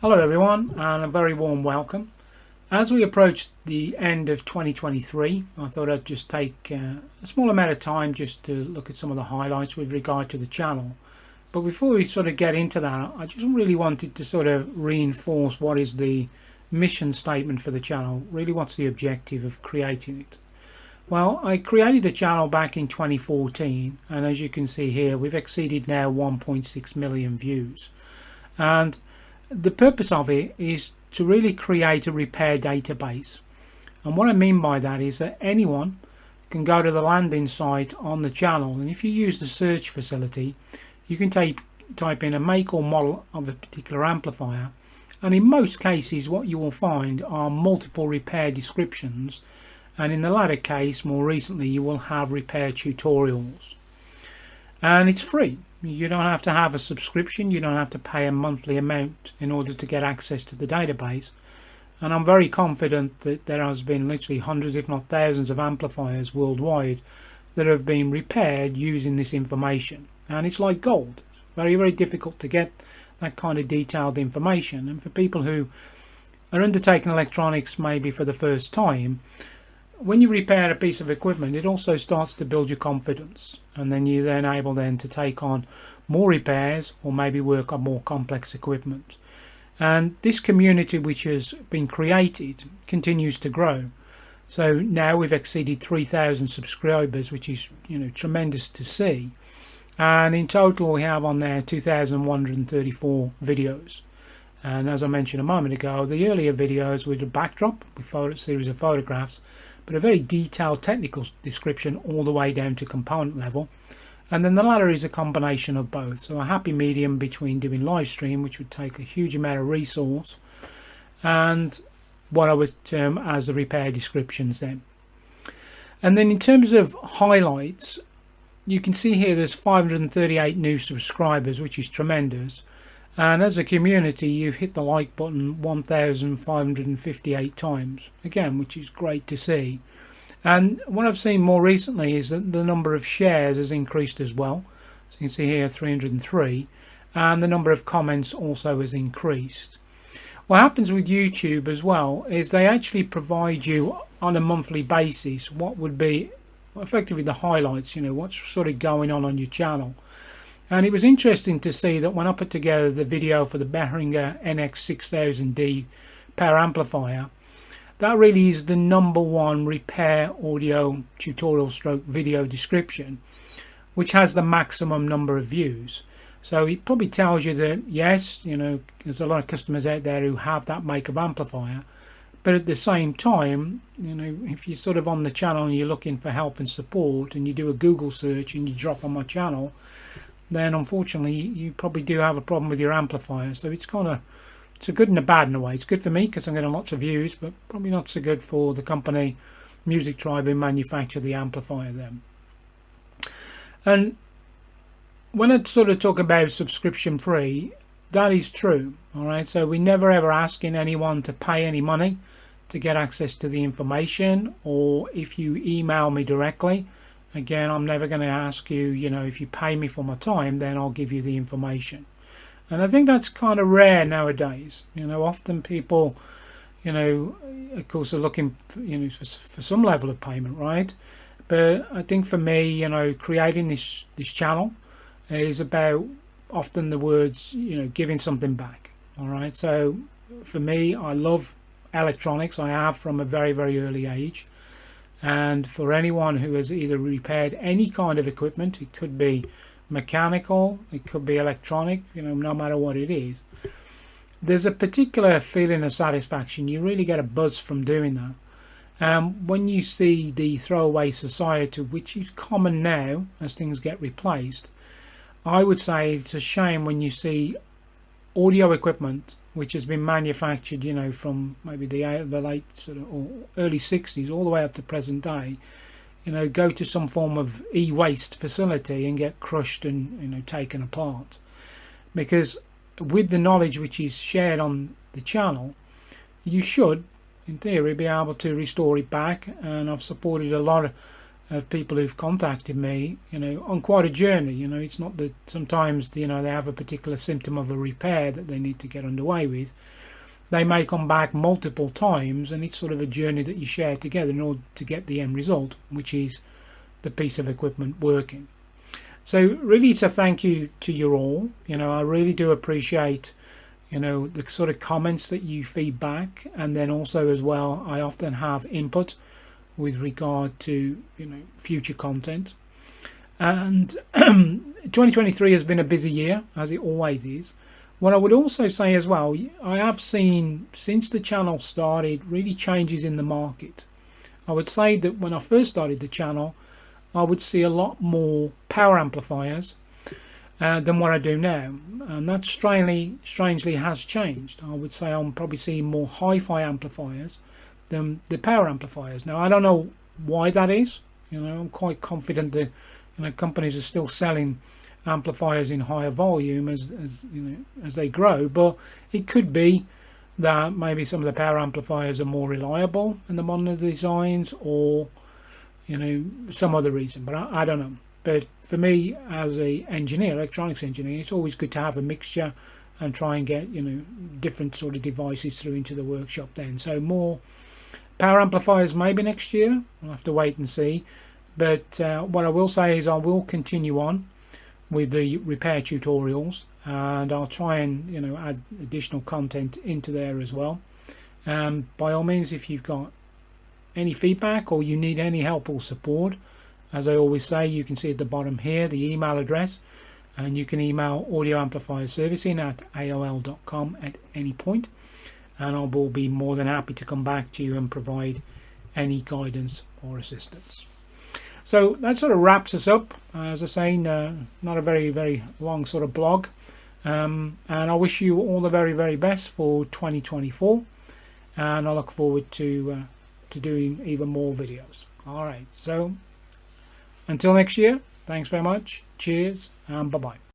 Hello everyone, and a very warm welcome. As we approach the end of 2023, I thought I'd just take a small amount of time just to look at some of the highlights with regard to the channel. But before we sort of get into that, I just really wanted to sort of reinforce what is the mission statement for the channel. Really, what's the objective of creating it? Well, I created the channel back in 2014, and as you can see here, we've exceeded now 1.6 million views. And the purpose of it is to really create a repair database. And what I mean by that is that anyone can go to the landing site on the channel, and if you use the search facility, you can type in a make or model of a particular amplifier, and in most cases what you will find are multiple repair descriptions, and in the latter case, more recently, you will have repair tutorials. And it's free. You don't have to have a subscription, you don't have to pay a monthly amount in order to get access to the database. And I'm very confident that there has been literally hundreds if not thousands of amplifiers worldwide that have been repaired using this information. And it's like gold. It's very, very difficult to get that kind of detailed information. And for people who are undertaking electronics maybe for the first time, when you repair a piece of equipment, it also starts to build your confidence, and then you're then able to take on more repairs or maybe work on more complex equipment. And this community which has been created continues to grow. So now we've exceeded 3,000 subscribers, which is tremendous to see. And in total we have on there 2,134 videos. And as I mentioned a moment ago, the earlier videos with a backdrop with a series of photographs, but a very detailed technical description all the way down to component level. And then the latter is a combination of both, so a happy medium between doing live stream, which would take a huge amount of resource, and what I would term as the repair descriptions then. And then in terms of highlights, you can see here there's 538 new subscribers, which is tremendous. And as a community, you've hit the like button 1,558 times, again, which is great to see. And what I've seen more recently is that the number of shares has increased as well. So you can see here 303, and the number of comments also has increased. What happens with YouTube as well is they actually provide you on a monthly basis what would be effectively the highlights, what's sort of going on your channel. And it was interesting to see that when I put together the video for the Behringer NX6000D power amplifier, that really is the #1 repair audio tutorial stroke video description, which has the maximum number of views. So it probably tells you that yes, there's a lot of customers out there who have that make of amplifier, but at the same time, if you're sort of on the channel and you're looking for help and support and you do a Google search and you drop on my channel, then unfortunately you probably do have a problem with your amplifier. So it's a good and a bad in a way. It's good for me because I'm getting lots of views, but probably not so good for the company Music Tribe who manufacture the amplifier then. And when I sort of talk about subscription free, that is true. All right, so we never ever asking anyone to pay any money to get access to the information, or if you email me directly, again, I'm never going to ask you, if you pay me for my time, then I'll give you the information. And I think that's kind of rare nowadays. Often people, of course, are looking, for some level of payment, right? But I think for me, creating this channel is about often the words, giving something back. All right. So for me, I love electronics. I have from a very, very early age. And for anyone who has either repaired any kind of equipment, it could be mechanical, it could be electronic, no matter what it is, there's a particular feeling of satisfaction. You really get a buzz from doing that. When you see the throwaway society, which is common now as things get replaced, I would say it's a shame when you see audio equipment which has been manufactured, from maybe the late sort of or early 60s all the way up to present day, go to some form of e-waste facility and get crushed and taken apart. Because with the knowledge which is shared on the channel, you should, in theory, be able to restore it back. And I've supported a lot of people who've contacted me, on quite a journey. It's not that sometimes, they have a particular symptom of a repair that they need to get underway with. They may come back multiple times, and it's sort of a journey that you share together in order to get the end result, which is the piece of equipment working. So really, it's a thank you to you all. I really do appreciate the sort of comments that you feed back, and then also as well, I often have input with regard to future content. And 2023 has been a busy year, as it always is. What I would also say as well, I have seen since the channel started really changes in the market. I would say that when I first started the channel, I would see a lot more power amplifiers than what I do now, and that strangely has changed. I would say I'm probably seeing more hi-fi amplifiers than the power amplifiers. Now I don't know why that is. I'm quite confident that companies are still selling amplifiers in higher volume as they grow, but it could be that maybe some of the power amplifiers are more reliable in the modern designs, or some other reason, but I don't know. But for me, as a engineer, electronics engineer, it's always good to have a mixture and try and get different sort of devices through into the workshop then. So more power amplifiers maybe next year. We'll have to wait and see. But what I will say is I will continue on with the repair tutorials, and I'll try and add additional content into there as well. By all means, if you've got any feedback or you need any help or support, as I always say, you can see at the bottom here the email address, and you can email audio amplifier servicing at aol.com at any point, and I will be more than happy to come back to you and provide any guidance or assistance. So that sort of wraps us up. As I say, not a very, very long sort of blog, and I wish you all the very, very best for 2024, and I look forward to doing even more videos. All right, so until next year, thanks very much. Cheers and bye-bye.